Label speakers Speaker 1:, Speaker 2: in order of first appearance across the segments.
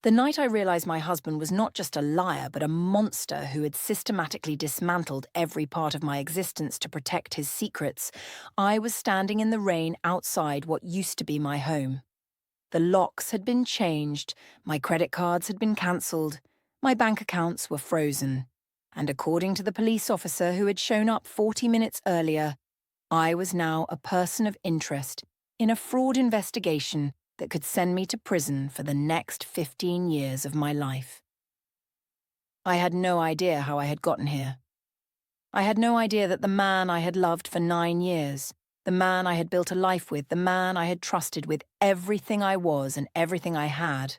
Speaker 1: The night I realized my husband was not just a liar, but a monster who had systematically dismantled every part of my existence to protect his secrets, I was standing in the rain outside what used to be my home. The locks had been changed, my credit cards had been cancelled, my bank accounts were frozen. And according to the police officer who had shown up 40 minutes earlier, I was now a person of interest in a fraud investigation that could send me to prison for the next 15 years of my life. I had no idea how I had gotten here. I had no idea that the man I had loved for 9 years, the man I had built a life with, the man I had trusted with everything I was and everything I had,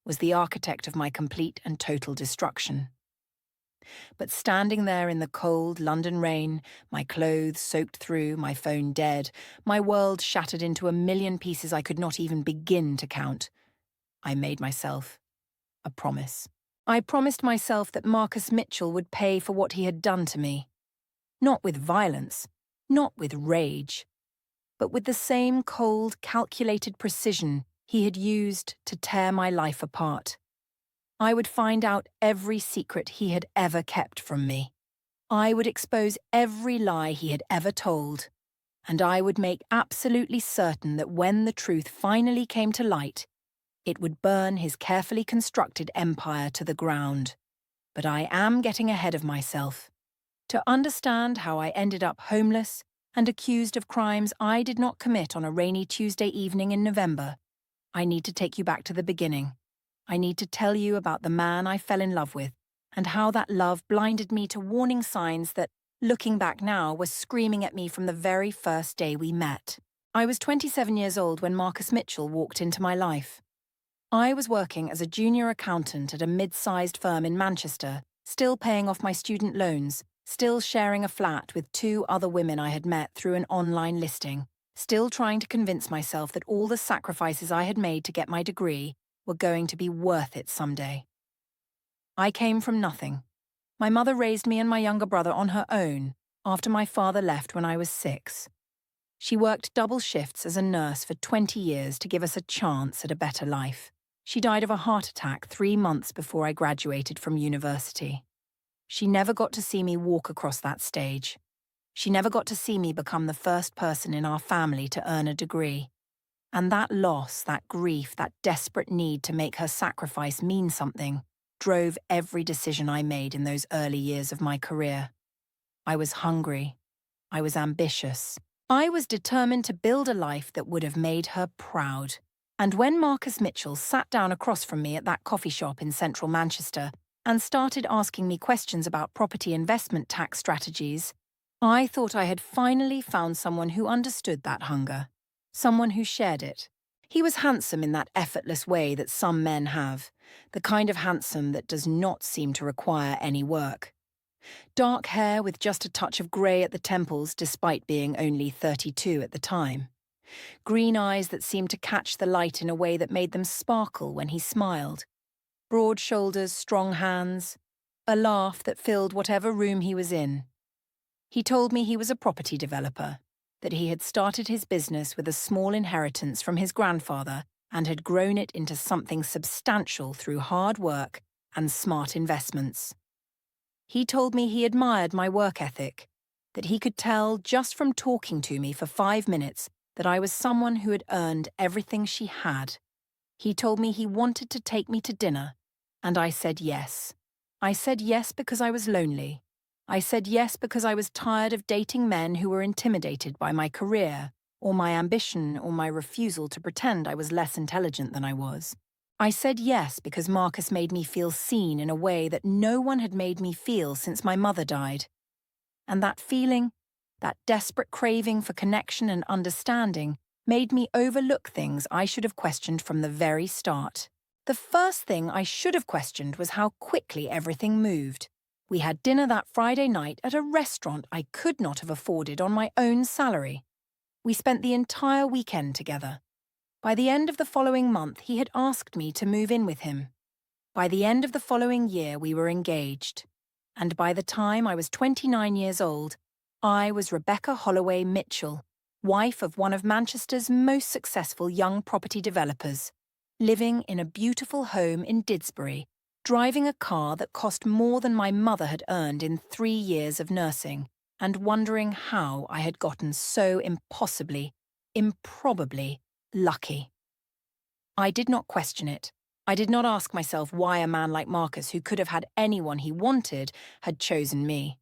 Speaker 1: was the architect of my complete and total destruction. But standing there in the cold London rain, my clothes soaked through, my phone dead, my world shattered into a million pieces I could not even begin to count, I made myself a promise. I promised myself that Marcus Mitchell would pay for what he had done to me. Not with violence, not with rage, but with the same cold, calculated precision he had used to tear my life apart. I would find out every secret he had ever kept from me. I would expose every lie he had ever told. And I would make absolutely certain that when the truth finally came to light, it would burn his carefully constructed empire to the ground. But I am getting ahead of myself. To understand how I ended up homeless and accused of crimes I did not commit on a rainy Tuesday evening in November, I need to take you back to the beginning. I need to tell you about the man I fell in love with and how that love blinded me to warning signs that, looking back now, were screaming at me from the very first day we met. I was 27 years old when Marcus Mitchell walked into my life. I was working as a junior accountant at a mid-sized firm in Manchester, still paying off my student loans, still sharing a flat with 2 other women I had met through an online listing, still trying to convince myself that all the sacrifices I had made to get my degree were going to be worth it someday. I came from nothing. My mother raised me and my younger brother on her own after my father left when I was 6. She worked double shifts as a nurse for 20 years to give us a chance at a better life. She died of a heart attack 3 months before I graduated from university. She never got to see me walk across that stage. She never got to see me become the first person in our family to earn a degree. And that loss, that grief, that desperate need to make her sacrifice mean something drove every decision I made in those early years of my career. I was hungry. I was ambitious. I was determined to build a life that would have made her proud. And when Marcus Mitchell sat down across from me at that coffee shop in central Manchester and started asking me questions about property investment tax strategies, I thought I had finally found someone who understood that hunger. Someone who shared it. He was handsome in that effortless way that some men have, the kind of handsome that does not seem to require any work. Dark hair with just a touch of grey at the temples despite being only 32 at the time. Green eyes that seemed to catch the light in a way that made them sparkle when he smiled. Broad shoulders, strong hands. A laugh that filled whatever room he was in. He told me he was a property developer, that he had started his business with a small inheritance from his grandfather and had grown it into something substantial through hard work and smart investments. He told me he admired my work ethic, that he could tell just from talking to me for 5 minutes that I was someone who had earned everything she had. He told me he wanted to take me to dinner, and I said yes. I said yes because I was lonely. I said yes because I was tired of dating men who were intimidated by my career, or my ambition, or my refusal to pretend I was less intelligent than I was. I said yes because Marcus made me feel seen in a way that no one had made me feel since my mother died. And that feeling, that desperate craving for connection and understanding, made me overlook things I should have questioned from the very start. The first thing I should have questioned was how quickly everything moved. We had dinner that Friday night at a restaurant I could not have afforded on my own salary. We spent the entire weekend together. By the end of the following month, he had asked me to move in with him. By the end of the following year, we were engaged. And by the time I was 29 years old, I was Rebecca Holloway Mitchell, wife of one of Manchester's most successful young property developers, living in a beautiful home in Didsbury, driving a car that cost more than my mother had earned in 3 years of nursing, and wondering how I had gotten so improbably lucky. I did not question it. I did not ask myself why a man like Marcus, who could have had anyone he wanted, had chosen me.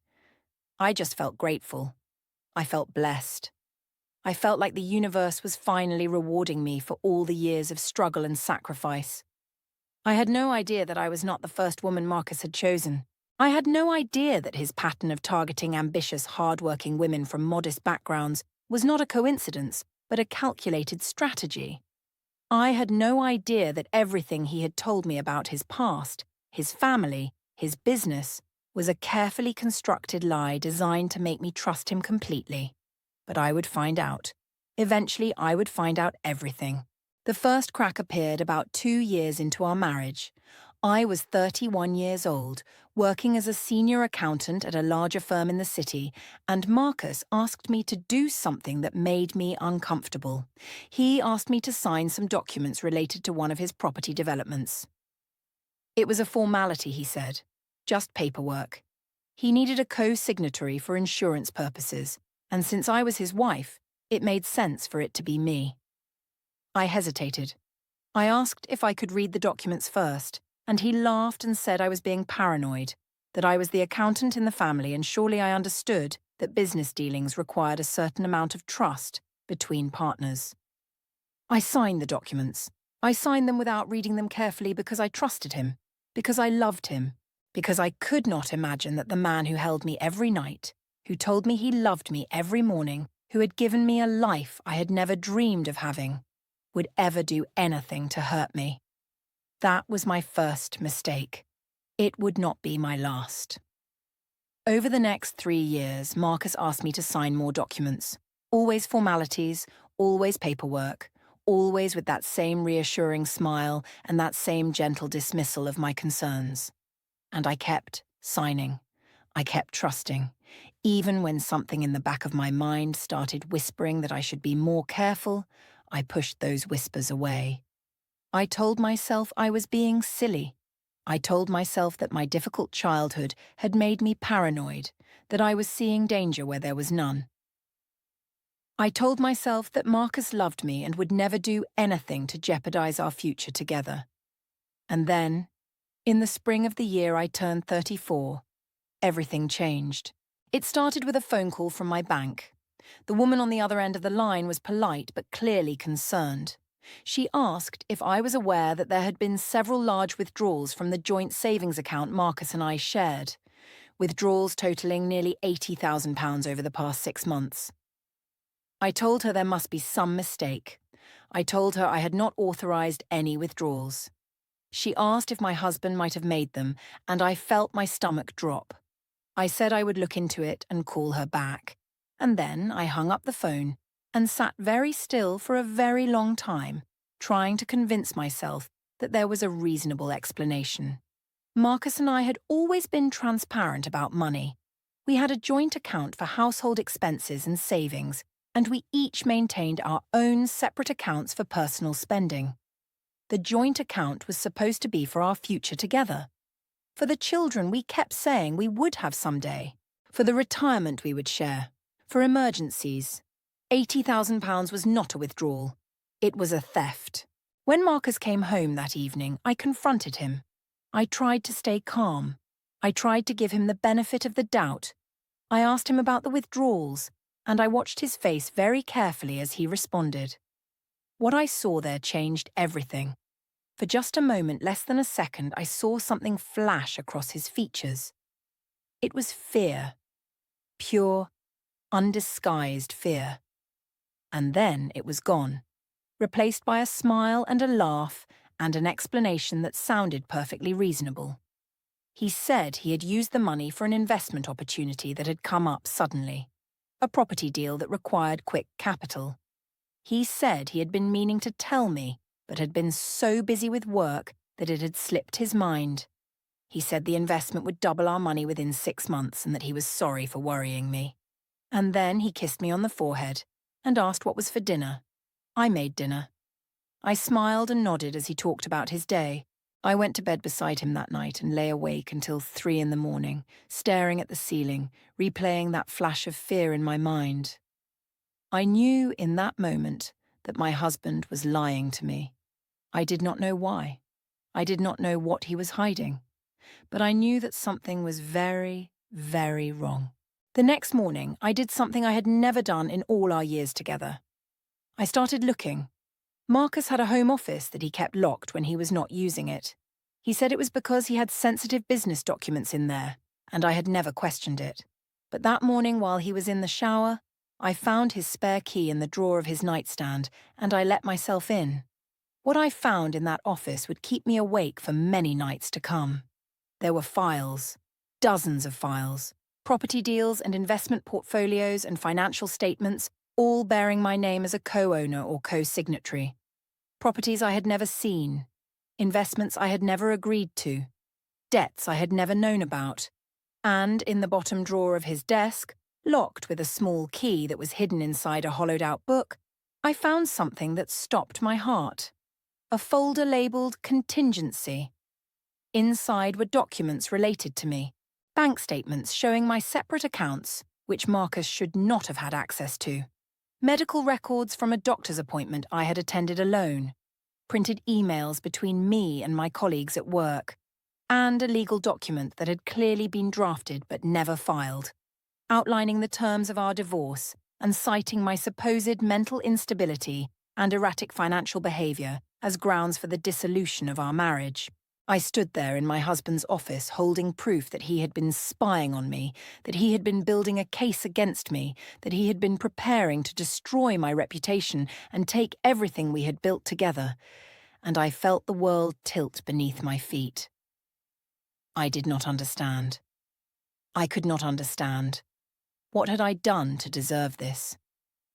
Speaker 1: I just felt grateful. I felt blessed. I felt like the universe was finally rewarding me for all the years of struggle and sacrifice. I had no idea that I was not the first woman Marcus had chosen. I had no idea that his pattern of targeting ambitious, hard-working women from modest backgrounds was not a coincidence, but a calculated strategy. I had no idea that everything he had told me about his past, his family, his business, was a carefully constructed lie designed to make me trust him completely. But I would find out. Eventually, I would find out everything. The first crack appeared about 2 years into our marriage. I was 31 years old, working as a senior accountant at a larger firm in the city, and Marcus asked me to do something that made me uncomfortable. He asked me to sign some documents related to one of his property developments. It was a formality, he said, just paperwork. He needed a co-signatory for insurance purposes, and since I was his wife, it made sense for it to be me. I hesitated. I asked if I could read the documents first, and he laughed and said I was being paranoid, that I was the accountant in the family and surely I understood that business dealings required a certain amount of trust between partners. I signed the documents. I signed them without reading them carefully because I trusted him, because I loved him, because I could not imagine that the man who held me every night, who told me he loved me every morning, who had given me a life I had never dreamed of having, would ever do anything to hurt me. That was my first mistake. It would not be my last. Over the next 3 years, Marcus asked me to sign more documents. Always formalities, always paperwork, always with that same reassuring smile and that same gentle dismissal of my concerns. And I kept signing. I kept trusting, even when something in the back of my mind started whispering that I should be more careful. I pushed those whispers away. I told myself I was being silly. I told myself that my difficult childhood had made me paranoid, that I was seeing danger where there was none. I told myself that Marcus loved me and would never do anything to jeopardize our future together. And then, in the spring of the year I turned 34, everything changed. It started with a phone call from my bank. The woman on the other end of the line was polite but clearly concerned. She asked if I was aware that there had been several large withdrawals from the joint savings account Marcus and I shared, withdrawals totaling nearly £80,000 over the past 6 months. I told her there must be some mistake. I told her I had not authorized any withdrawals. She asked if my husband might have made them, and I felt my stomach drop. I said I would look into it and call her back. And then I hung up the phone and sat very still for a very long time, trying to convince myself that there was a reasonable explanation. Marcus and I had always been transparent about money. We had a joint account for household expenses and savings, and we each maintained our own separate accounts for personal spending. The joint account was supposed to be for our future together. For the children we kept saying we would have someday. For the retirement we would share. For emergencies. £80,000 was not a withdrawal. It was a theft. When Marcus came home that evening, I confronted him. I tried to stay calm. I tried to give him the benefit of the doubt. I asked him about the withdrawals, and I watched his face very carefully as he responded. What I saw there changed everything. For just a moment, less than a second, I saw something flash across his features. It was fear. Pure, undisguised fear. And then it was gone, replaced by a smile and a laugh and an explanation that sounded perfectly reasonable. He said he had used the money for an investment opportunity that had come up suddenly, a property deal that required quick capital. He said he had been meaning to tell me, but had been so busy with work that it had slipped his mind. He said the investment would double our money within 6 months and that he was sorry for worrying me. And then he kissed me on the forehead and asked what was for dinner. I made dinner. I smiled and nodded as he talked about his day. I went to bed beside him that night and lay awake until 3 in the morning, staring at the ceiling, replaying that flash of fear in my mind. I knew in that moment that my husband was lying to me. I did not know why. I did not know what he was hiding. But I knew that something was very, very wrong. The next morning, I did something I had never done in all our years together. I started looking. Marcus had a home office that he kept locked when he was not using it. He said it was because he had sensitive business documents in there, and I had never questioned it. But that morning while he was in the shower, I found his spare key in the drawer of his nightstand, and I let myself in. What I found in that office would keep me awake for many nights to come. There were files, dozens of files, property deals and investment portfolios and financial statements, all bearing my name as a co-owner or co-signatory. Properties I had never seen, investments I had never agreed to, debts I had never known about, and in the bottom drawer of his desk, locked with a small key that was hidden inside a hollowed-out book, I found something that stopped my heart. A folder labelled Contingency. Inside were documents related to me, bank statements showing my separate accounts, which Marcus should not have had access to, medical records from a doctor's appointment I had attended alone, printed emails between me and my colleagues at work, and a legal document that had clearly been drafted but never filed, outlining the terms of our divorce and citing my supposed mental instability and erratic financial behaviour as grounds for the dissolution of our marriage. I stood there in my husband's office holding proof that he had been spying on me, that he had been building a case against me, that he had been preparing to destroy my reputation and take everything we had built together, and I felt the world tilt beneath my feet. I did not understand. I could not understand. What had I done to deserve this?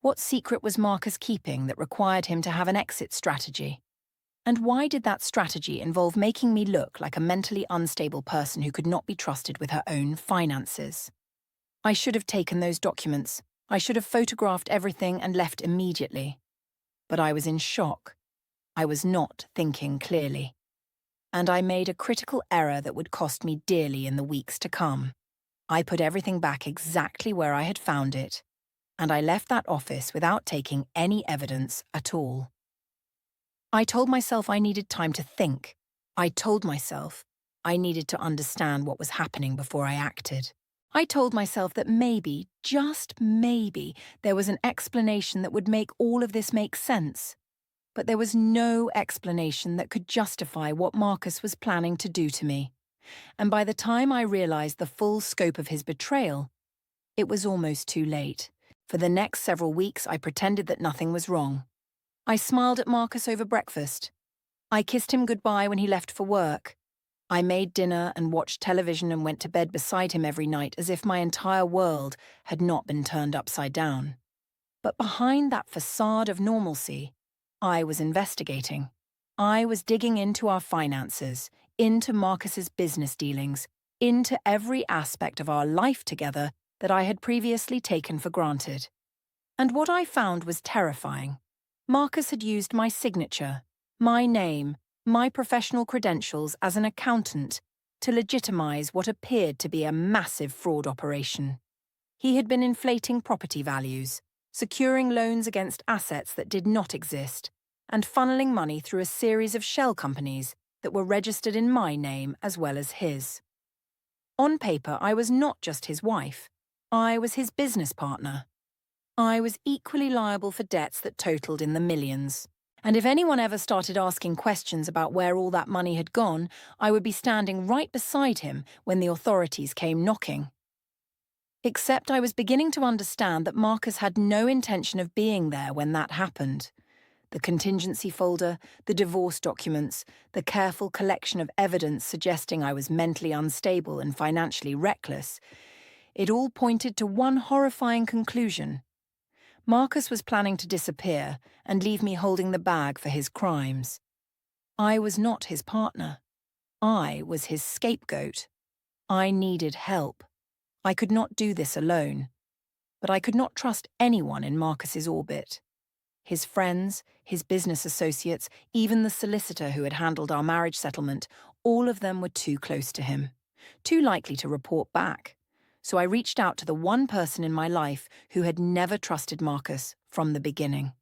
Speaker 1: What secret was Marcus keeping that required him to have an exit strategy? And why did that strategy involve making me look like a mentally unstable person who could not be trusted with her own finances? I should have taken those documents. I should have photographed everything and left immediately. But I was in shock. I was not thinking clearly. And I made a critical error that would cost me dearly in the weeks to come. I put everything back exactly where I had found it, and I left that office without taking any evidence at all. I told myself I needed time to think. I told myself I needed to understand what was happening before I acted. I told myself that maybe, just maybe, there was an explanation that would make all of this make sense. But there was no explanation that could justify what Marcus was planning to do to me. And by the time I realized the full scope of his betrayal, it was almost too late. For the next several weeks, I pretended that nothing was wrong. I smiled at Marcus over breakfast. I kissed him goodbye when he left for work. I made dinner and watched television and went to bed beside him every night as if my entire world had not been turned upside down. But behind that facade of normalcy, I was investigating. I was digging into our finances, into Marcus's business dealings, into every aspect of our life together that I had previously taken for granted. And what I found was terrifying. Marcus had used my signature, my name, my professional credentials as an accountant to legitimize what appeared to be a massive fraud operation. He had been inflating property values, securing loans against assets that did not exist, and funneling money through a series of shell companies that were registered in my name as well as his. On paper, I was not just his wife. I was his business partner. I was equally liable for debts that totaled in the millions. And if anyone ever started asking questions about where all that money had gone, I would be standing right beside him when the authorities came knocking. Except I was beginning to understand that Marcus had no intention of being there when that happened. The contingency folder, the divorce documents, the careful collection of evidence suggesting I was mentally unstable and financially reckless, it all pointed to one horrifying conclusion. Marcus was planning to disappear and leave me holding the bag for his crimes. I was not his partner. I was his scapegoat. I needed help. I could not do this alone. But I could not trust anyone in Marcus's orbit. His friends, his business associates, even the solicitor who had handled our marriage settlement, all of them were too close to him, too likely to report back. So I reached out to the one person in my life who had never trusted Marcus from the beginning.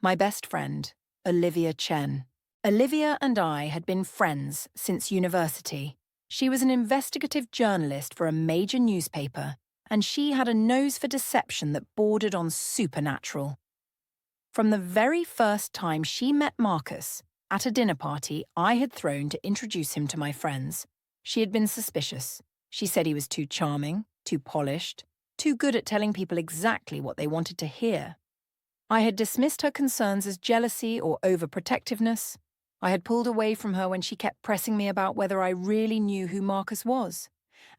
Speaker 1: My best friend, Olivia Chen. Olivia and I had been friends since university. She was an investigative journalist for a major newspaper, and she had a nose for deception that bordered on supernatural. From the very first time she met Marcus, at a dinner party I had thrown to introduce him to my friends, she had been suspicious. She said he was too charming, too polished, too good at telling people exactly what they wanted to hear. I had dismissed her concerns as jealousy or overprotectiveness. I had pulled away from her when she kept pressing me about whether I really knew who Marcus was.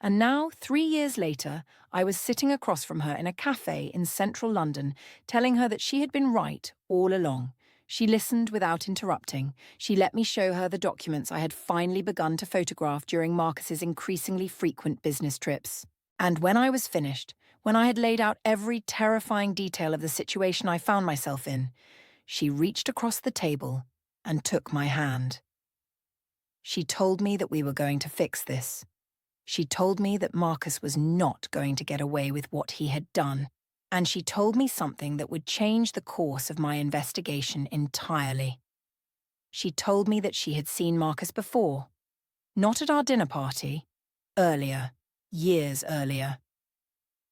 Speaker 1: And now, 3 years later, I was sitting across from her in a cafe in central London, telling her that she had been right all along. She listened without interrupting. She let me show her the documents I had finally begun to photograph during Marcus's increasingly frequent business trips. And when I was finished, when I had laid out every terrifying detail of the situation I found myself in, she reached across the table and took my hand. She told me that we were going to fix this. She told me that Marcus was not going to get away with what he had done, and she told me something that would change the course of my investigation entirely. She told me that she had seen Marcus before, not at our dinner party, earlier, years earlier,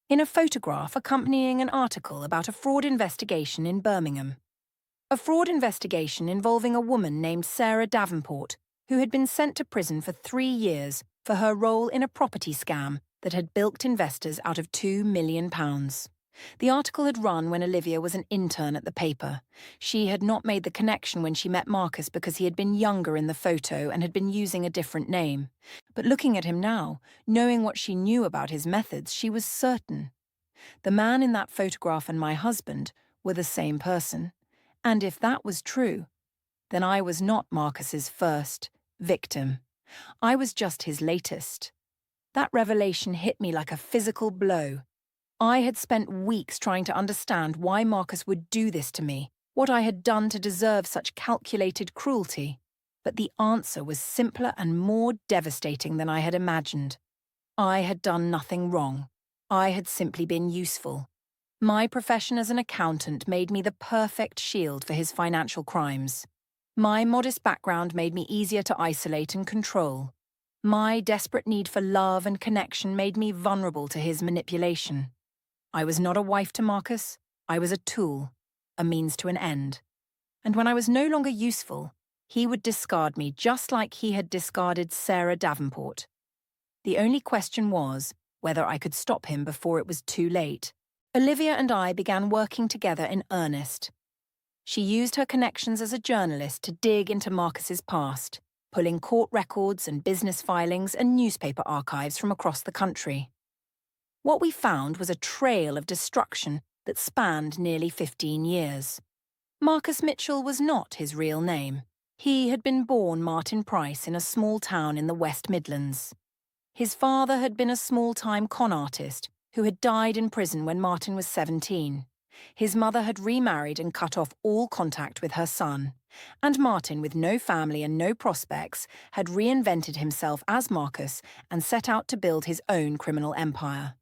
Speaker 1: in a photograph accompanying an article about a fraud investigation in Birmingham. A fraud investigation involving a woman named Sarah Davenport, who had been sent to prison for 3 years for her role in a property scam that had bilked investors out of £2 million. The article had run when Olivia was an intern at the paper. She had not made the connection when she met Marcus because he had been younger in the photo and had been using a different name. But looking at him now, knowing what she knew about his methods, she was certain. The man in that photograph and my husband were the same person. And if that was true, then I was not Marcus's first victim. I was just his latest. That revelation hit me like a physical blow. I had spent weeks trying to understand why Marcus would do this to me, what I had done to deserve such calculated cruelty. But the answer was simpler and more devastating than I had imagined. I had done nothing wrong. I had simply been useful. My profession as an accountant made me the perfect shield for his financial crimes. My modest background made me easier to isolate and control. My desperate need for love and connection made me vulnerable to his manipulation. I was not a wife to Marcus. I was a tool, a means to an end. And when I was no longer useful, he would discard me just like he had discarded Sarah Davenport. The only question was whether I could stop him before it was too late. Olivia and I began working together in earnest. She used her connections as a journalist to dig into Marcus's past, pulling court records and business filings and newspaper archives from across the country. What we found was a trail of destruction that spanned nearly 15 years. Marcus Mitchell was not his real name. He had been born Martin Price in a small town in the West Midlands. His father had been a small-time con artist who had died in prison when Martin was 17. His mother had remarried and cut off all contact with her son, and Martin, with no family and no prospects, had reinvented himself as Marcus and set out to build his own criminal empire.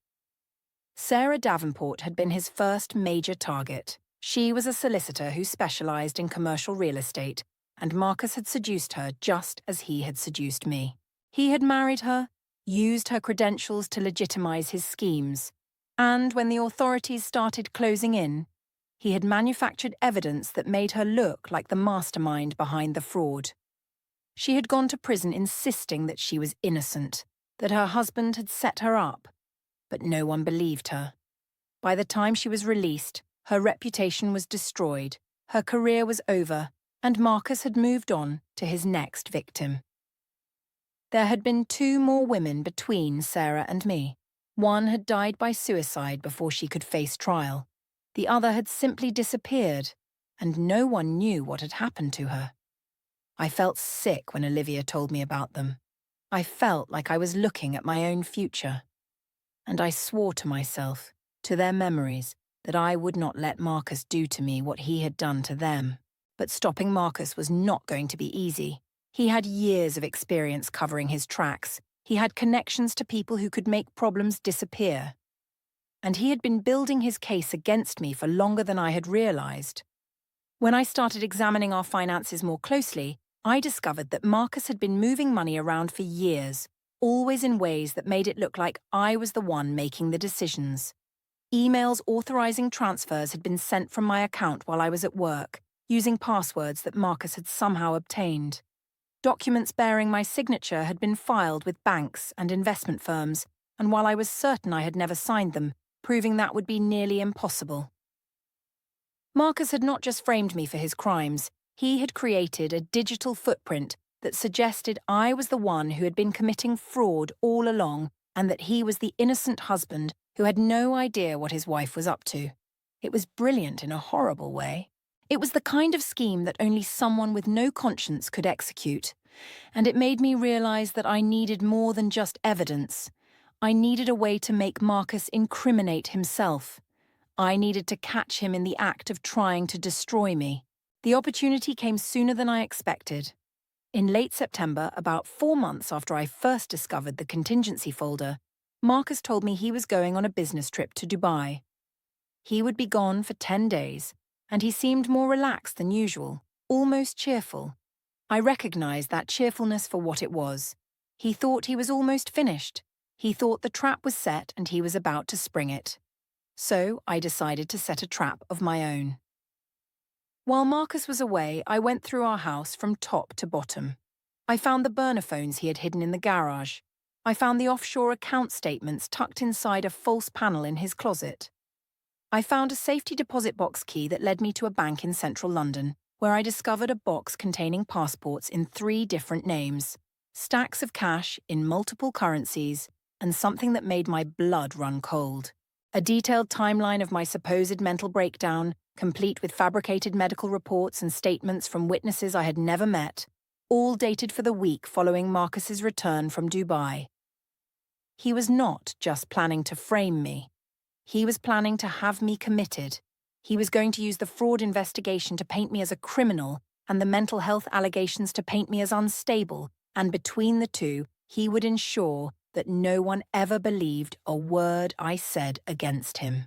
Speaker 1: Sarah Davenport had been his first major target. She was a solicitor who specialized in commercial real estate, and Marcus had seduced her just as he had seduced me. He had married her, used her credentials to legitimize his schemes, and when the authorities started closing in, he had manufactured evidence that made her look like the mastermind behind the fraud. She had gone to prison insisting that she was innocent, that her husband had set her up, but no one believed her. By the time she was released, her reputation was destroyed, her career was over, and Marcus had moved on to his next victim. There had been 2 more women between Sarah and me. One had died by suicide before she could face trial. The other had simply disappeared, and no one knew what had happened to her. I felt sick when Olivia told me about them. I felt like I was looking at my own future. And I swore to myself, to their memories, that I would not let Marcus do to me what he had done to them. But stopping Marcus was not going to be easy. He had years of experience covering his tracks. He had connections to people who could make problems disappear. And he had been building his case against me for longer than I had realized. When I started examining our finances more closely, I discovered that Marcus had been moving money around for years, always in ways that made it look like I was the one making the decisions. Emails authorizing transfers had been sent from my account while I was at work, using passwords that Marcus had somehow obtained. Documents bearing my signature had been filed with banks and investment firms, and while I was certain I had never signed them, proving that would be nearly impossible. Marcus had not just framed me for his crimes, he had created a digital footprint that suggested I was the one who had been committing fraud all along and that he was the innocent husband who had no idea what his wife was up to. It was brilliant in a horrible way. It was the kind of scheme that only someone with no conscience could execute, and it made me realize that I needed more than just evidence. I needed a way to make Marcus incriminate himself. I needed to catch him in the act of trying to destroy me. The opportunity came sooner than I expected. In late September, about 4 months after I first discovered the contingency folder, Marcus told me he was going on a business trip to Dubai. He would be gone for 10 days, and he seemed more relaxed than usual, almost cheerful. I recognized that cheerfulness for what it was. He thought he was almost finished. He thought the trap was set and he was about to spring it. So I decided to set a trap of my own. While Marcus was away, I went through our house from top to bottom. I found the burner phones he had hidden in the garage. I found the offshore account statements tucked inside a false panel in his closet. I found a safety deposit box key that led me to a bank in central London, where I discovered a box containing passports in 3 different names, stacks of cash in multiple currencies, and something that made my blood run cold. A detailed timeline of my supposed mental breakdown, complete with fabricated medical reports and statements from witnesses I had never met, all dated for the week following Marcus's return from Dubai. He was not just planning to frame me. He was planning to have me committed. He was going to use the fraud investigation to paint me as a criminal and the mental health allegations to paint me as unstable, and between the two, he would ensure that no one ever believed a word I said against him.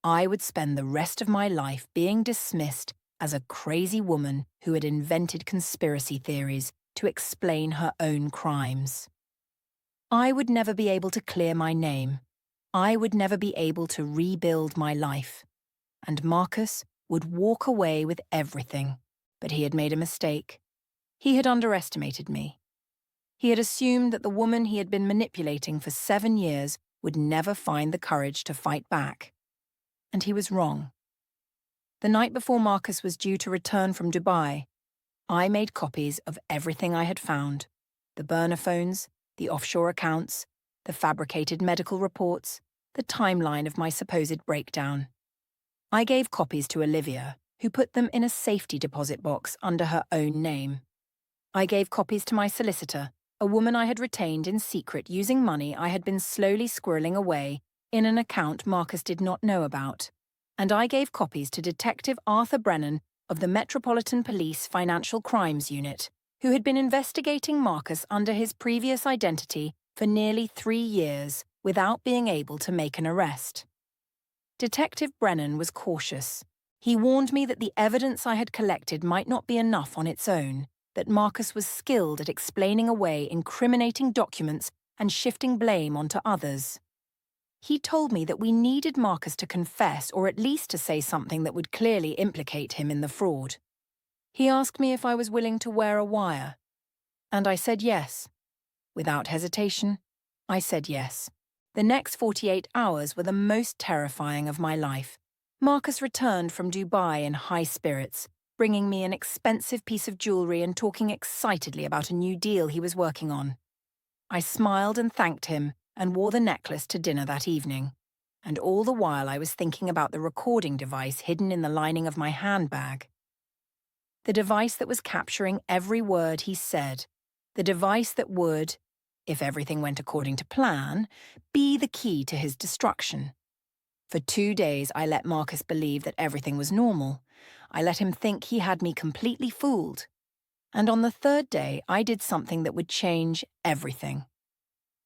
Speaker 1: I would spend the rest of my life being dismissed as a crazy woman who had invented conspiracy theories to explain her own crimes. I would never be able to clear my name. I would never be able to rebuild my life. And Marcus would walk away with everything. But he had made a mistake. He had underestimated me. He had assumed that the woman he had been manipulating for 7 years would never find the courage to fight back. And he was wrong. The night before Marcus was due to return from Dubai, I made copies of everything I had found: the burner phones, the offshore accounts, the fabricated medical reports, the timeline of my supposed breakdown. I gave copies to Olivia, who put them in a safety deposit box under her own name. I gave copies to my solicitor, a woman I had retained in secret using money I had been slowly squirreling away in an account Marcus did not know about. And I gave copies to Detective Arthur Brennan of the Metropolitan Police Financial Crimes Unit, who had been investigating Marcus under his previous identity for nearly 3 years without being able to make an arrest. Detective Brennan was cautious. He warned me that the evidence I had collected might not be enough on its own, that Marcus was skilled at explaining away incriminating documents and shifting blame onto others. He told me that we needed Marcus to confess, or at least to say something that would clearly implicate him in the fraud. He asked me if I was willing to wear a wire, and I said yes. Without hesitation, I said yes. The next 48 hours were the most terrifying of my life. Marcus returned from Dubai in high spirits, bringing me an expensive piece of jewelry and talking excitedly about a new deal he was working on. I smiled and thanked him and wore the necklace to dinner that evening. And all the while I was thinking about the recording device hidden in the lining of my handbag. The device that was capturing every word he said. The device that would, if everything went according to plan, be the key to his destruction. For 2 days, I let Marcus believe that everything was normal. I let him think he had me completely fooled. And on the third day, I did something that would change everything.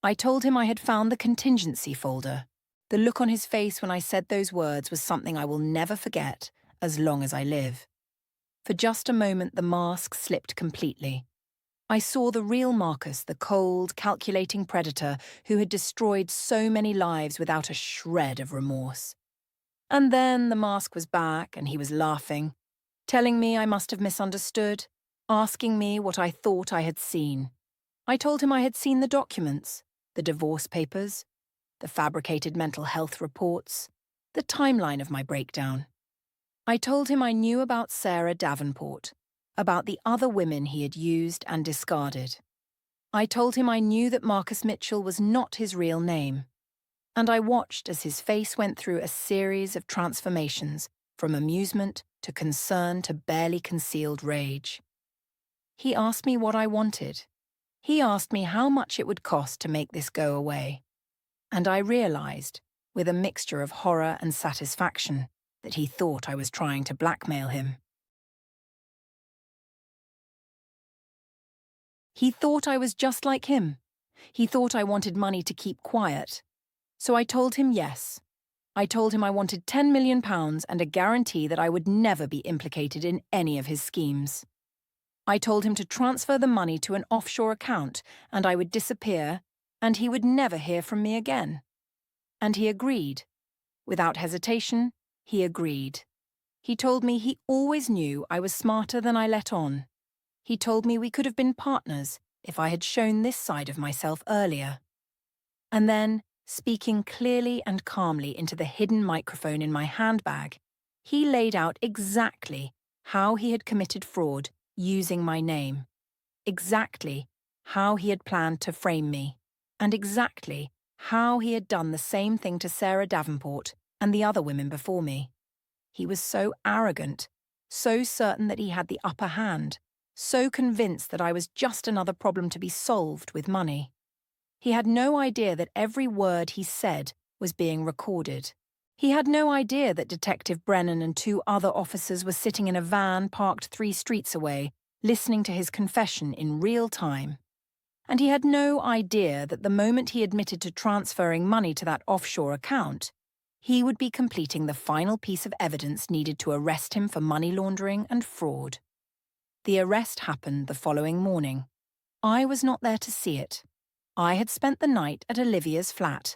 Speaker 1: I told him I had found the contingency folder. The look on his face when I said those words was something I will never forget as long as I live. For just a moment, the mask slipped completely. I saw the real Marcus, the cold, calculating predator who had destroyed so many lives without a shred of remorse. And then the mask was back and he was laughing, telling me I must have misunderstood, asking me what I thought I had seen. I told him I had seen the documents, the divorce papers, the fabricated mental health reports, the timeline of my breakdown. I told him I knew about Sarah Davenport, about the other women he had used and discarded. I told him I knew that Marcus Mitchell was not his real name. And I watched as his face went through a series of transformations, from amusement to concern to barely concealed rage. He asked me what I wanted. He asked me how much it would cost to make this go away. And I realized, with a mixture of horror and satisfaction, that he thought I was trying to blackmail him. He thought I was just like him. He thought I wanted money to keep quiet. So I told him yes. I told him I wanted £10 million and a guarantee that I would never be implicated in any of his schemes. I told him to transfer the money to an offshore account and I would disappear and he would never hear from me again. And he agreed. Without hesitation, he agreed. He told me he always knew I was smarter than I let on. He told me we could have been partners if I had shown this side of myself earlier. And then, speaking clearly and calmly into the hidden microphone in my handbag, he laid out exactly how he had committed fraud using my name, exactly how he had planned to frame me, and exactly how he had done the same thing to Sarah Davenport and the other women before me. He was so arrogant, so certain that he had the upper hand, so convinced that I was just another problem to be solved with money. He had no idea that every word he said was being recorded. He had no idea that Detective Brennan and 2 other officers were sitting in a van parked 3 streets away, listening to his confession in real time. And he had no idea that the moment he admitted to transferring money to that offshore account, he would be completing the final piece of evidence needed to arrest him for money laundering and fraud. The arrest happened the following morning. I was not there to see it. I had spent the night at Olivia's flat,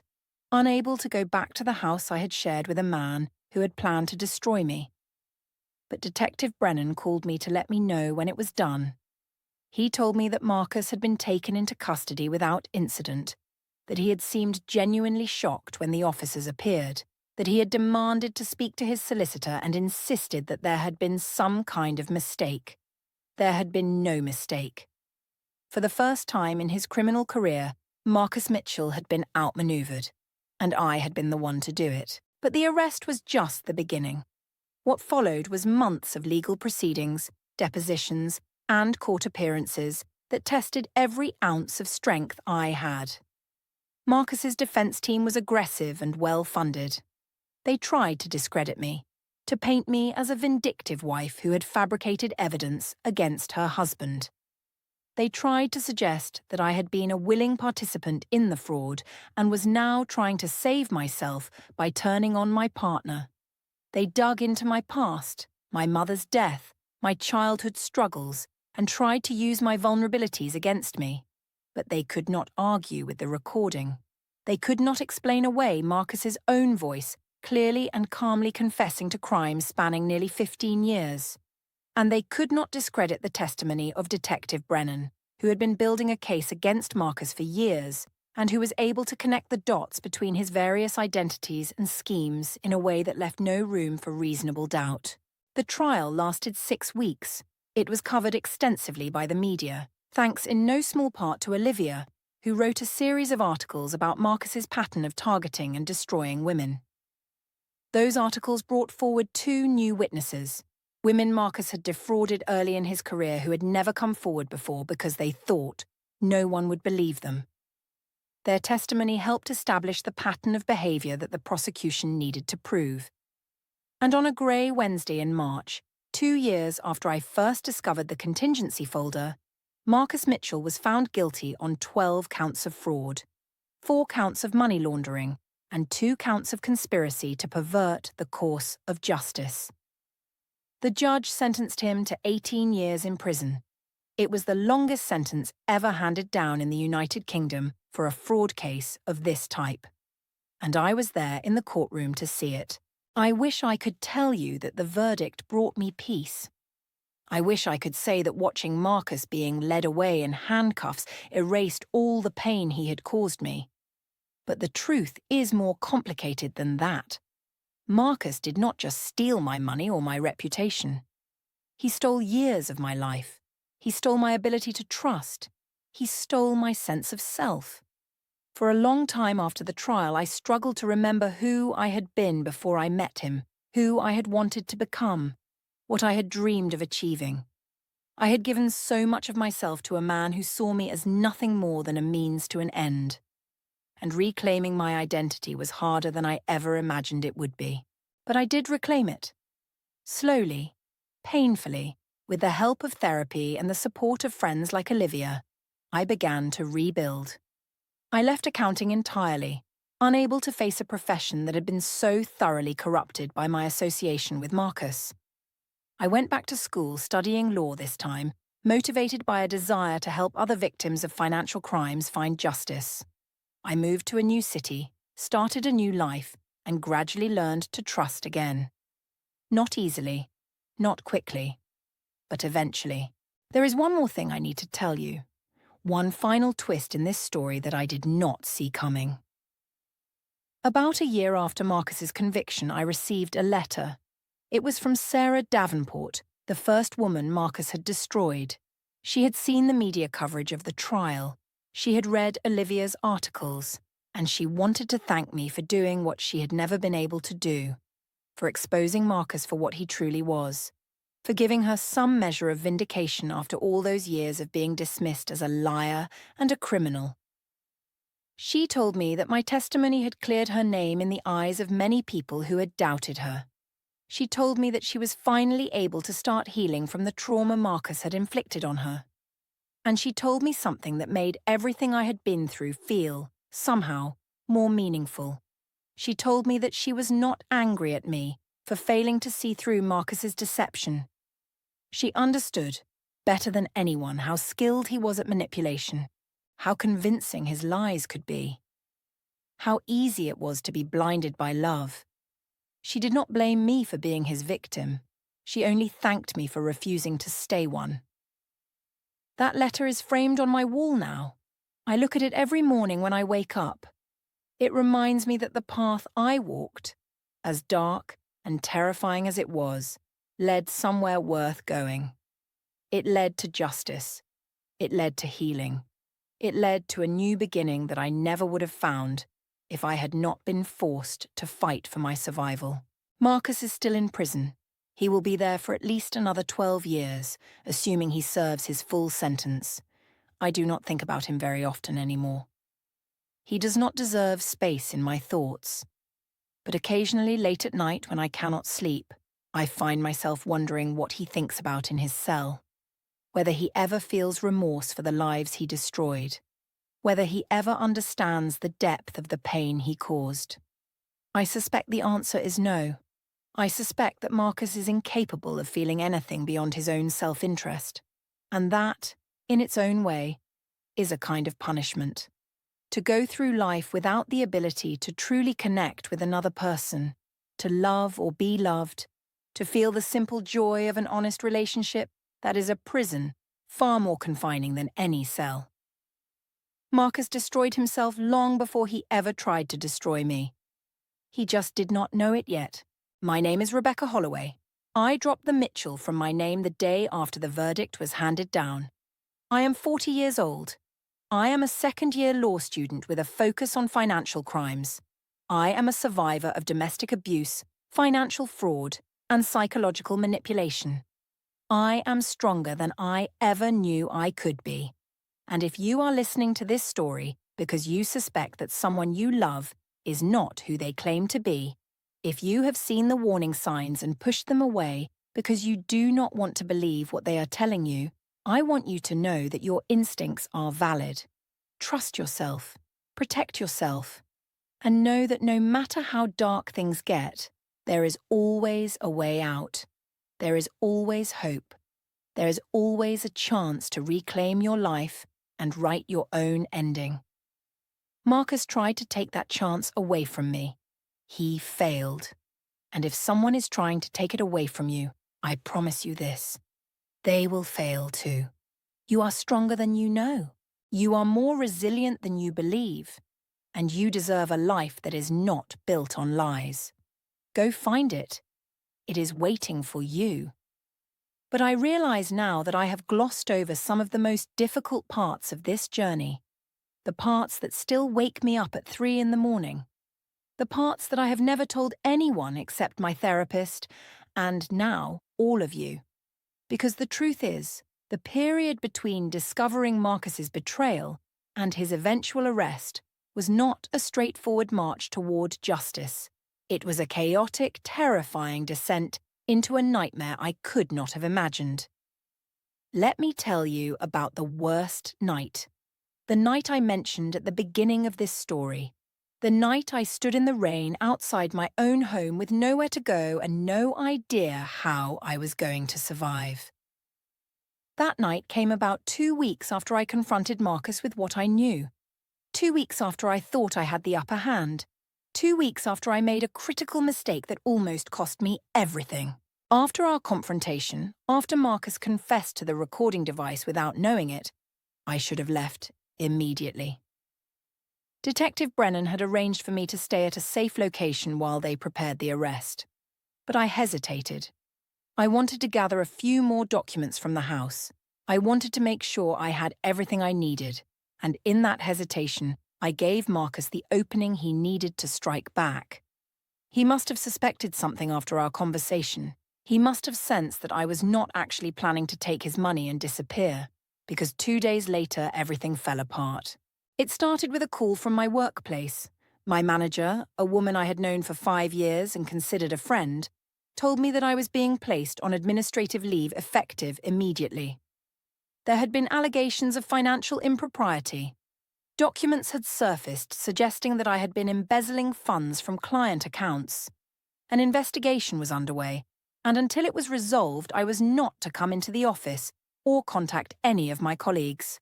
Speaker 1: unable to go back to the house I had shared with a man who had planned to destroy me. But Detective Brennan called me to let me know when it was done. He told me that Marcus had been taken into custody without incident, that he had seemed genuinely shocked when the officers appeared, that he had demanded to speak to his solicitor and insisted that there had been some kind of mistake. There had been no mistake. For the first time in his criminal career, Marcus Mitchell had been outmaneuvered, and I had been the one to do it. But the arrest was just the beginning. What followed was months of legal proceedings, depositions, and court appearances that tested every ounce of strength I had. Marcus's defense team was aggressive and well-funded. They tried to discredit me, to paint me as a vindictive wife who had fabricated evidence against her husband. They tried to suggest that I had been a willing participant in the fraud and was now trying to save myself by turning on my partner. They dug into my past, my mother's death, my childhood struggles, and tried to use my vulnerabilities against me. But they could not argue with the recording. They could not explain away Marcus's own voice, clearly and calmly confessing to crimes spanning nearly 15 years. And they could not discredit the testimony of Detective Brennan, who had been building a case against Marcus for years and who was able to connect the dots between his various identities and schemes in a way that left no room for reasonable doubt. The trial lasted 6 weeks. It was covered extensively by the media, thanks in no small part to Olivia, who wrote a series of articles about Marcus's pattern of targeting and destroying women. Those articles brought forward 2 new witnesses, women Marcus had defrauded early in his career who had never come forward before because they thought no one would believe them. Their testimony helped establish the pattern of behavior that the prosecution needed to prove. And on a grey Wednesday in March, 2 years after I first discovered the contingency folder, Marcus Mitchell was found guilty on 12 counts of fraud, 4 counts of money laundering, and 2 counts of conspiracy to pervert the course of justice. The judge sentenced him to 18 years in prison. It was the longest sentence ever handed down in the United Kingdom for a fraud case of this type. And I was there in the courtroom to see it. I wish I could tell you that the verdict brought me peace. I wish I could say that watching Marcus being led away in handcuffs erased all the pain he had caused me. But the truth is more complicated than that. Marcus did not just steal my money or my reputation. He stole years of my life. He stole my ability to trust. He stole my sense of self. For a long time after the trial, I struggled to remember who I had been before I met him, who I had wanted to become, what I had dreamed of achieving. I had given so much of myself to a man who saw me as nothing more than a means to an end. And reclaiming my identity was harder than I ever imagined it would be. But I did reclaim it. Slowly, painfully, with the help of therapy and the support of friends like Olivia, I began to rebuild. I left accounting entirely, unable to face a profession that had been so thoroughly corrupted by my association with Marcus. I went back to school studying law this time, motivated by a desire to help other victims of financial crimes find justice. I moved to a new city, started a new life, and gradually learned to trust again. Not easily, not quickly, but eventually. There is one more thing I need to tell you. One final twist in this story that I did not see coming. About a year after Marcus's conviction, I received a letter. It was from Sarah Davenport, the first woman Marcus had destroyed. She had seen the media coverage of the trial. She had read Olivia's articles, and she wanted to thank me for doing what she had never been able to do, for exposing Marcus for what he truly was, for giving her some measure of vindication after all those years of being dismissed as a liar and a criminal. She told me that my testimony had cleared her name in the eyes of many people who had doubted her. She told me that she was finally able to start healing from the trauma Marcus had inflicted on her. And she told me something that made everything I had been through feel, somehow, more meaningful. She told me that she was not angry at me for failing to see through Marcus's deception. She understood, better than anyone, how skilled he was at manipulation, how convincing his lies could be, how easy it was to be blinded by love. She did not blame me for being his victim. She only thanked me for refusing to stay one. That letter is framed on my wall now. I look at it every morning when I wake up. It reminds me that the path I walked, as dark and terrifying as it was, led somewhere worth going. It led to justice. It led to healing. It led to a new beginning that I never would have found if I had not been forced to fight for my survival. Marcus is still in prison. He will be there for at least another 12 years, assuming he serves his full sentence. I do not think about him very often anymore. He does not deserve space in my thoughts. But occasionally late at night when I cannot sleep, I find myself wondering what he thinks about in his cell, whether he ever feels remorse for the lives he destroyed, whether he ever understands the depth of the pain he caused. I suspect the answer is no. I suspect that Marcus is incapable of feeling anything beyond his own self-interest, and that, in its own way, is a kind of punishment. To go through life without the ability to truly connect with another person, to love or be loved, to feel the simple joy of an honest relationship, that is a prison, far more confining than any cell. Marcus destroyed himself long before he ever tried to destroy me. He just did not know it yet. My name is Rebecca Holloway. I dropped the Mitchell from my name the day after the verdict was handed down. I am 40 years old. I am a second-year law student with a focus on financial crimes. I am a survivor of domestic abuse, financial fraud, and psychological manipulation. I am stronger than I ever knew I could be. And if you are listening to this story, because you suspect that someone you love is not who they claim to be, if you have seen the warning signs and pushed them away because you do not want to believe what they are telling you, I want you to know that your instincts are valid. Trust yourself, protect yourself, and know that no matter how dark things get, there is always a way out. There is always hope. There is always a chance to reclaim your life and write your own ending. Marcus tried to take that chance away from me. He failed. And if someone is trying to take it away from you, I promise you this: they will fail too. You are stronger than you know. You are more resilient than you believe. And you deserve a life that is not built on lies. Go find it. It is waiting for you. But I realize now that I have glossed over some of the most difficult parts of this journey. The parts that still wake me up at 3 in the morning. The parts that I have never told anyone except my therapist, and now all of you. Because the truth is, the period between discovering Marcus's betrayal and his eventual arrest was not a straightforward march toward justice. It was a chaotic, terrifying descent into a nightmare I could not have imagined. Let me tell you about the worst night. The night I mentioned at the beginning of this story. The night I stood in the rain outside my own home with nowhere to go and no idea how I was going to survive. That night came about 2 weeks after I confronted Marcus with what I knew. 2 weeks after I thought I had the upper hand. 2 weeks after I made a critical mistake that almost cost me everything. After our confrontation, after Marcus confessed to the recording device without knowing it, I should have left immediately. Detective Brennan had arranged for me to stay at a safe location while they prepared the arrest. But I hesitated. I wanted to gather a few more documents from the house. I wanted to make sure I had everything I needed, and in that hesitation, I gave Marcus the opening he needed to strike back. He must have suspected something after our conversation. He must have sensed that I was not actually planning to take his money and disappear, because 2 days later everything fell apart. It started with a call from my workplace. My manager, a woman I had known for 5 years and considered a friend, told me that I was being placed on administrative leave effective immediately. There had been allegations of financial impropriety. Documents had surfaced suggesting that I had been embezzling funds from client accounts. An investigation was underway, and until it was resolved, I was not to come into the office or contact any of my colleagues.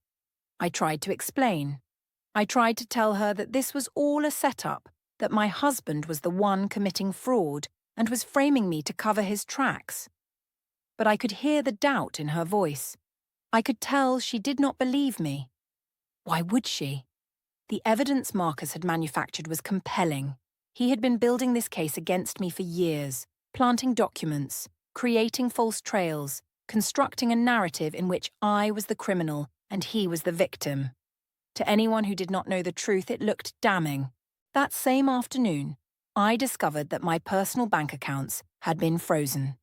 Speaker 1: I tried to explain. I tried to tell her that this was all a setup, that my husband was the one committing fraud and was framing me to cover his tracks. But I could hear the doubt in her voice. I could tell she did not believe me. Why would she? The evidence Marcus had manufactured was compelling. He had been building this case against me for years, planting documents, creating false trails, constructing a narrative in which I was the criminal and he was the victim. To anyone who did not know the truth, it looked damning. That same afternoon, I discovered that my personal bank accounts had been frozen.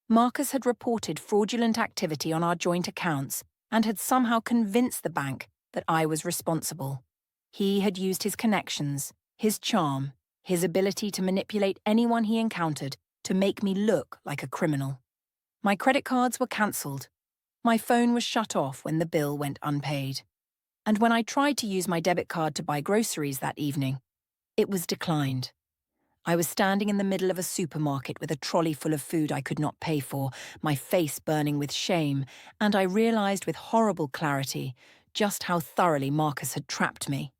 Speaker 1: Marcus had reported fraudulent activity on our joint accounts and had somehow convinced the bank that I was responsible. He had used his connections, his charm, his ability to manipulate anyone he encountered to make me look like a criminal. My credit cards were cancelled. My phone was shut off when the bill went unpaid. And when I tried to use my debit card to buy groceries that evening, it was declined. I was standing in the middle of a supermarket with a trolley full of food I could not pay for, my face burning with shame, and I realized with horrible clarity just how thoroughly Marcus had trapped me.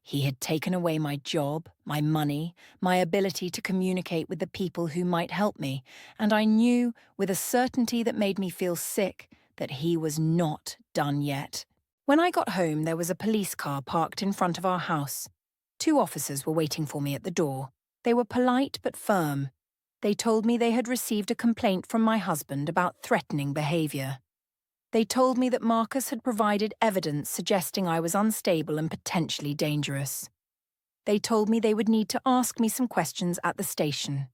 Speaker 1: He had taken away my job, my money, my ability to communicate with the people who might help me, and I knew, with a certainty that made me feel sick, that he was not done yet. When I got home, there was a police car parked in front of our house. 2 officers were waiting for me at the door. They were polite but firm. They told me they had received a complaint from my husband about threatening behavior. They told me that Marcus had provided evidence suggesting I was unstable and potentially dangerous. They told me they would need to ask me some questions at the station.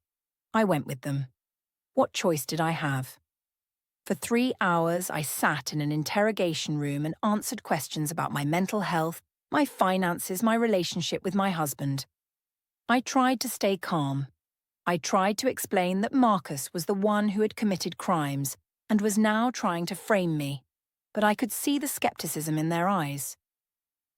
Speaker 1: I went with them. What choice did I have? For 3 hours, I sat in an interrogation room and answered questions about my mental health, my finances, my relationship with my husband. I tried to stay calm. I tried to explain that Marcus was the one who had committed crimes and was now trying to frame me, but I could see the skepticism in their eyes.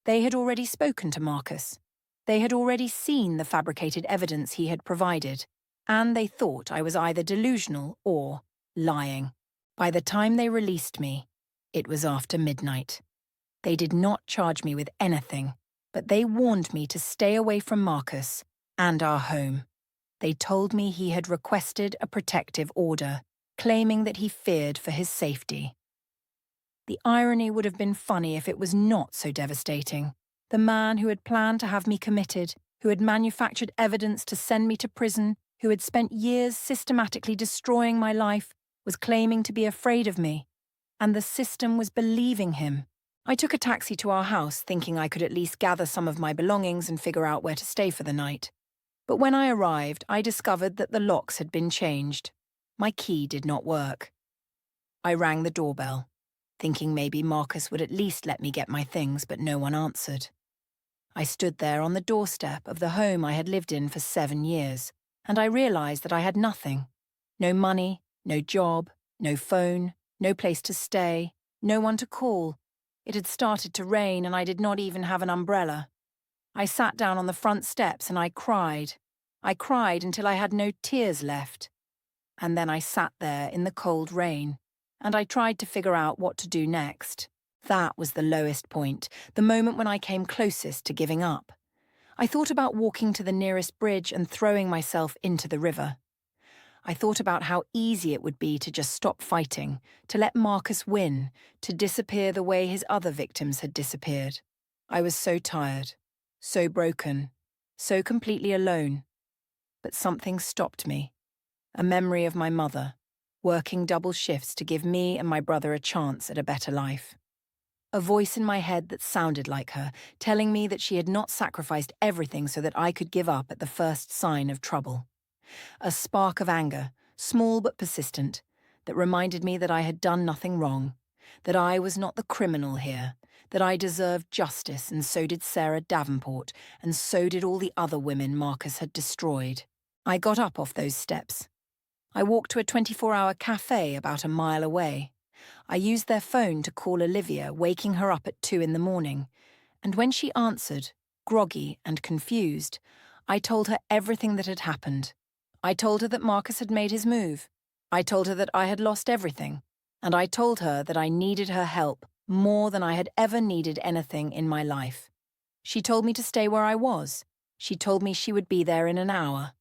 Speaker 1: They had already spoken to Marcus. They had already seen the fabricated evidence he had provided, and they thought I was either delusional or lying. By the time they released me, it was after midnight. They did not charge me with anything, but they warned me to stay away from Marcus and our home. They told me he had requested a protective order, claiming that he feared for his safety. The irony would have been funny if it was not so devastating. The man who had planned to have me committed, who had manufactured evidence to send me to prison, who had spent years systematically destroying my life, was claiming to be afraid of me. And the system was believing him. I took a taxi to our house, thinking I could at least gather some of my belongings and figure out where to stay for the night. But when I arrived, I discovered that the locks had been changed. My key did not work. I rang the doorbell, thinking maybe Marcus would at least let me get my things, but no one answered. I stood there on the doorstep of the home I had lived in for 7 years, and I realized that I had nothing. No money, no job, no phone, no place to stay, no one to call. It had started to rain and I did not even have an umbrella. I sat down on the front steps and I cried. I cried until I had no tears left. And then I sat there in the cold rain, and I tried to figure out what to do next. That was the lowest point, the moment when I came closest to giving up. I thought about walking to the nearest bridge and throwing myself into the river. I thought about how easy it would be to just stop fighting, to let Marcus win, to disappear the way his other victims had disappeared. I was so tired, so broken, so completely alone. But something stopped me. A memory of my mother, working double shifts to give me and my brother a chance at a better life. A voice in my head that sounded like her, telling me that she had not sacrificed everything so that I could give up at the first sign of trouble. A spark of anger, small but persistent, that reminded me that I had done nothing wrong, that I was not the criminal here, that I deserved justice, and so did Sarah Davenport, and so did all the other women Marcus had destroyed. I got up off those steps. I walked to a 24-hour cafe about a mile away. I used their phone to call Olivia, waking her up at 2 in the morning, and when she answered, groggy and confused, I told her everything that had happened. I told her that Marcus had made his move. I told her that I had lost everything, and I told her that I needed her help more than I had ever needed anything in my life. She told me to stay where I was. She told me she would be there in an hour.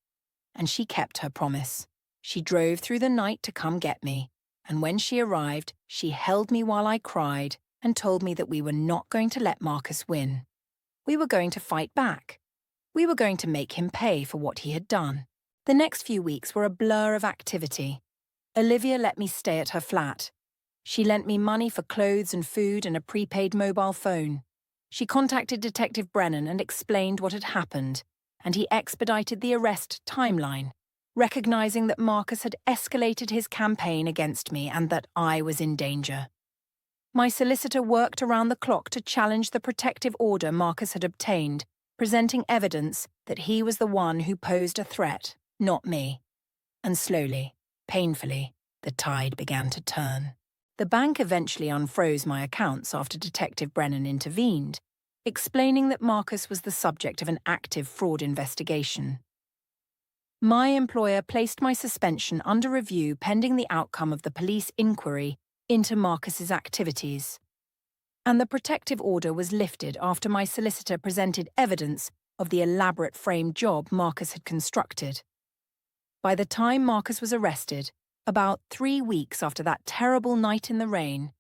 Speaker 1: And she kept her promise. She drove through the night to come get me, and when she arrived, she held me while I cried and told me that we were not going to let Marcus win. We were going to fight back. We were going to make him pay for what he had done. The next few weeks were a blur of activity. Olivia let me stay at her flat. She lent me money for clothes and food and a prepaid mobile phone. She contacted Detective Brennan and explained what had happened, and he expedited the arrest timeline, recognizing that Marcus had escalated his campaign against me and that I was in danger. My solicitor worked around the clock to challenge the protective order Marcus had obtained, presenting evidence that he was the one who posed a threat, not me. And slowly, painfully, the tide began to turn. The bank eventually unfroze my accounts after Detective Brennan intervened, explaining that Marcus was the subject of an active fraud investigation. My employer placed my suspension under review pending the outcome of the police inquiry into Marcus's activities. And the protective order was lifted after my solicitor presented evidence of the elaborate framed job Marcus had constructed. By the time Marcus was arrested, about 3 weeks after that terrible night in the rain,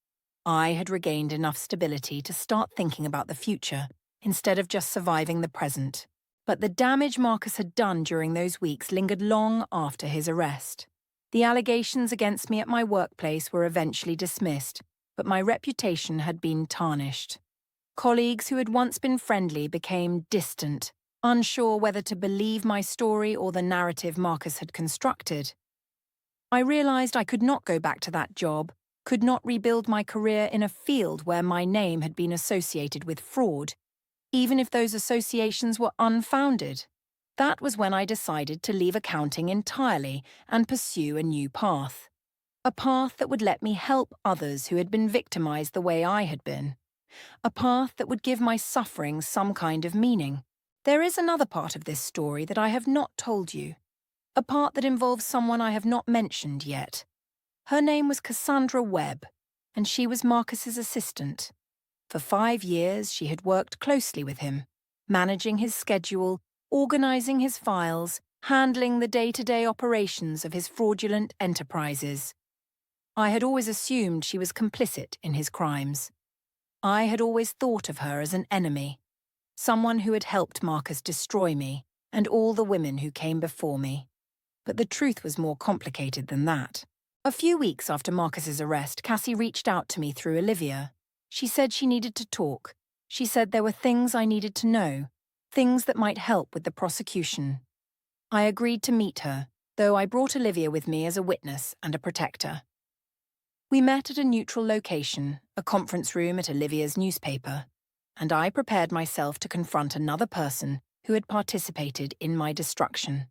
Speaker 1: I had regained enough stability to start thinking about the future instead of just surviving the present. But the damage Marcus had done during those weeks lingered long after his arrest. The allegations against me at my workplace were eventually dismissed, but my reputation had been tarnished. Colleagues who had once been friendly became distant, unsure whether to believe my story or the narrative Marcus had constructed. I realized I could not go back to that job, could not rebuild my career in a field where my name had been associated with fraud. even if those associations were unfounded. That was when I decided to leave accounting entirely and pursue a new path. A path that would let me help others who had been victimized the way I had been. A path that would give my suffering some kind of meaning. There is another part of this story that I have not told you. A part that involves someone I have not mentioned yet. Her name was Cassandra Webb, and she was Marcus's assistant. For 5 years, she had worked closely with him, managing his schedule, organizing his files, handling the day-to-day operations of his fraudulent enterprises. I had always assumed she was complicit in his crimes. I had always thought of her as an enemy, someone who had helped Marcus destroy me and all the women who came before me. But the truth was more complicated than that. A few weeks after Marcus's arrest, Cassie reached out to me through Olivia. She said she needed to talk. She said there were things I needed to know, things that might help with the prosecution. I agreed to meet her, though I brought Olivia with me as a witness and a protector. We met at a neutral location, a conference room at Olivia's newspaper, and I prepared myself to confront another person who had participated in my destruction.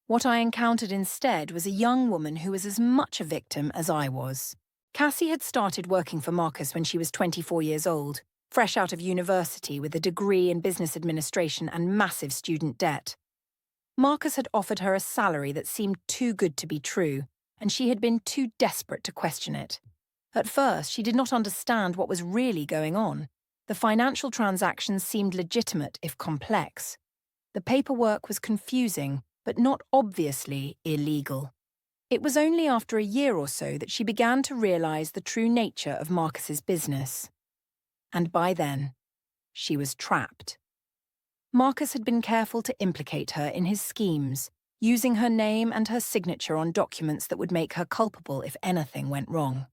Speaker 1: What I encountered instead was a young woman who was as much a victim as I was. Cassie had started working for Marcus when she was 24 years old, fresh out of university with a degree in business administration and massive student debt. Marcus had offered her a salary that seemed too good to be true, and she had been too desperate to question it. At first, she did not understand what was really going on. The financial transactions seemed legitimate if complex. The paperwork was confusing, but not obviously illegal. It was only after a year or so that she began to realize the true nature of Marcus's business. And by then, she was trapped. Marcus had been careful to implicate her in his schemes, using her name and her signature on documents that would make her culpable if anything went wrong.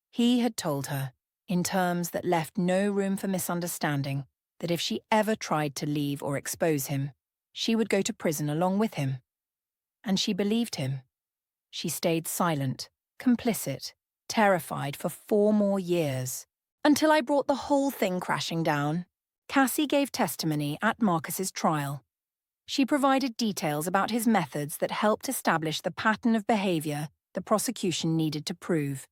Speaker 1: He had told her, in terms that left no room for misunderstanding, that if she ever tried to leave or expose him, she would go to prison along with him. And she believed him. She stayed silent, complicit, terrified for 4 more years, until I brought the whole thing crashing down. Cassie gave testimony at Marcus's trial. She provided details about his methods that helped establish the pattern of behavior the prosecution needed to prove.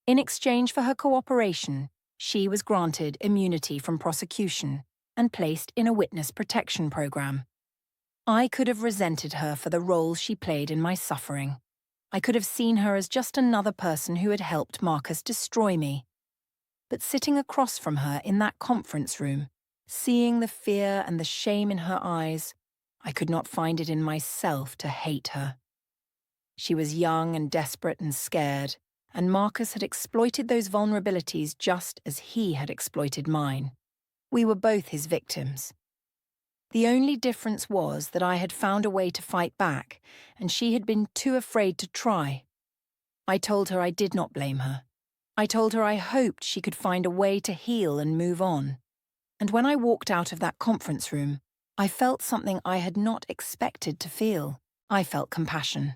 Speaker 1: In exchange for her cooperation, she was granted immunity from prosecution and placed in a witness protection program. I could have resented her for the role she played in my suffering. I could have seen her as just another person who had helped Marcus destroy me. But sitting across from her in that conference room, seeing the fear and the shame in her eyes, I could not find it in myself to hate her. She was young and desperate and scared, and Marcus had exploited those vulnerabilities just as he had exploited mine. We were both his victims. The only difference was that I had found a way to fight back, and she had been too afraid to try. I told her I did not blame her. I told her I hoped she could find a way to heal and move on. And when I walked out of that conference room, I felt something I had not expected to feel. I felt compassion.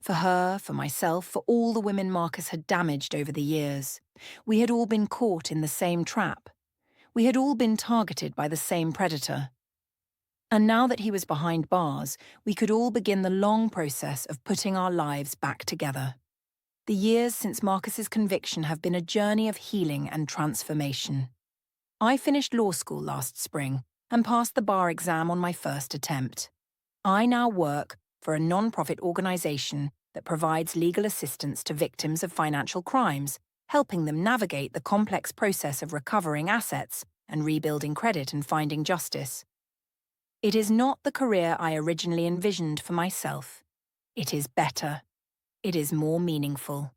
Speaker 1: For her, for myself, for all the women Marcus had damaged over the years. We had all been caught in the same trap. We had all been targeted by the same predator. And now that he was behind bars, we could all begin the long process of putting our lives back together. The years since Marcus's conviction have been a journey of healing and transformation. I finished law school last spring and passed the bar exam on my first attempt. I now work for a non-profit organization that provides legal assistance to victims of financial crimes, helping them navigate the complex process of recovering assets and rebuilding credit and finding justice. It is not the career I originally envisioned for myself. It is better. It is more meaningful.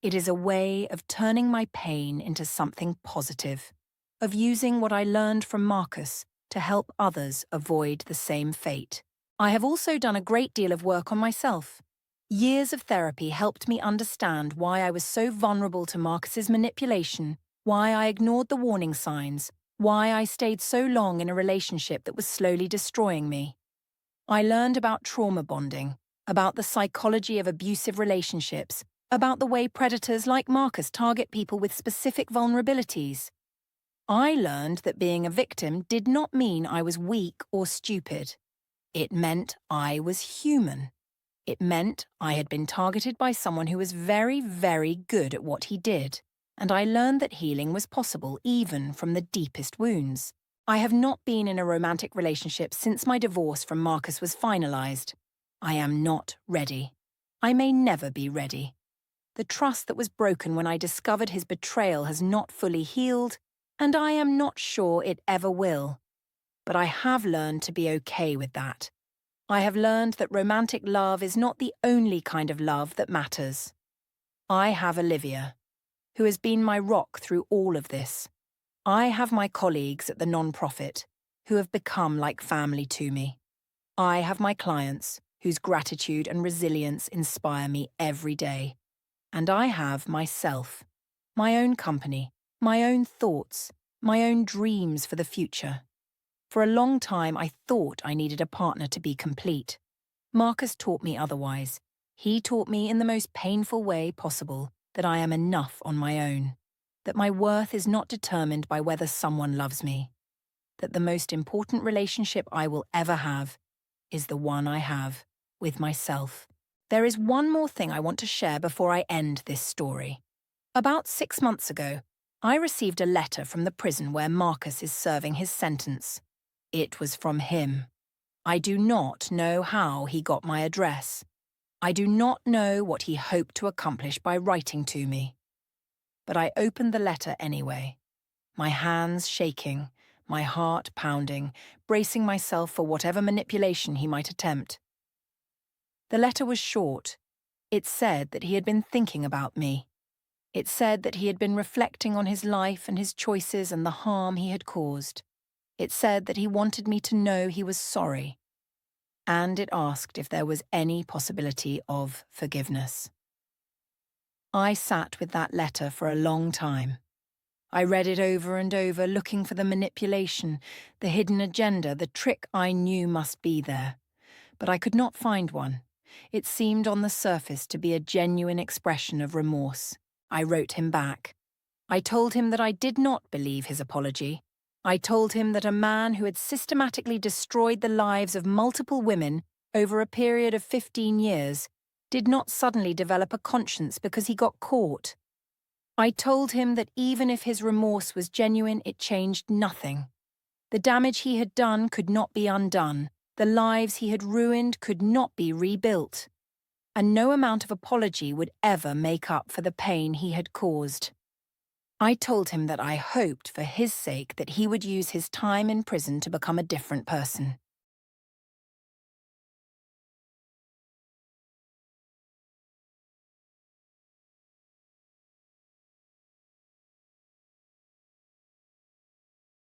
Speaker 1: It is a way of turning my pain into something positive, of using what I learned from Marcus to help others avoid the same fate. I have also done a great deal of work on myself. Years of therapy helped me understand why I was so vulnerable to Marcus's manipulation, why I ignored the warning signs, why I stayed so long in a relationship that was slowly destroying me. I learned about trauma bonding, about the psychology of abusive relationships, about the way predators like Marcus target people with specific vulnerabilities. I learned that being a victim did not mean I was weak or stupid. It meant I was human. It meant I had been targeted by someone who was very, very good at what he did, and I learned that healing was possible even from the deepest wounds. I have not been in a romantic relationship since my divorce from Marcus was finalized. I am not ready. I may never be ready. The trust that was broken when I discovered his betrayal has not fully healed, and I am not sure it ever will. But I have learned to be okay with that. I have learned that romantic love is not the only kind of love that matters. I have Olivia, who has been my rock through all of this. I have my colleagues at the non-profit, who have become like family to me. I have my clients, whose gratitude and resilience inspire me every day. And I have myself, my own company, my own thoughts, my own dreams for the future. For a long time, I thought I needed a partner to be complete. Marcus taught me otherwise. He taught me in the most painful way possible that I am enough on my own, that my worth is not determined by whether someone loves me, that the most important relationship I will ever have is the one I have with myself. There is one more thing I want to share before I end this story. About 6 months ago, I received a letter from the prison where Marcus is serving his sentence. It was from him. I do not know how he got my address. I do not know what he hoped to accomplish by writing to me. But I opened the letter anyway, my hands shaking, my heart pounding, bracing myself for whatever manipulation he might attempt. The letter was short. It said that he had been thinking about me. It said that he had been reflecting on his life and his choices and the harm he had caused. It said that he wanted me to know he was sorry. And it asked if there was any possibility of forgiveness. I sat with that letter for a long time. I read it over and over, looking for the manipulation, the hidden agenda, the trick I knew must be there. But I could not find one. It seemed on the surface to be a genuine expression of remorse. I wrote him back. I told him that I did not believe his apology. I told him that a man who had systematically destroyed the lives of multiple women over a period of 15 years did not suddenly develop a conscience because he got caught. I told him that even if his remorse was genuine, it changed nothing. The damage he had done could not be undone. The lives he had ruined could not be rebuilt. And no amount of apology would ever make up for the pain he had caused. I told him that I hoped for his sake that he would use his time in prison to become a different person.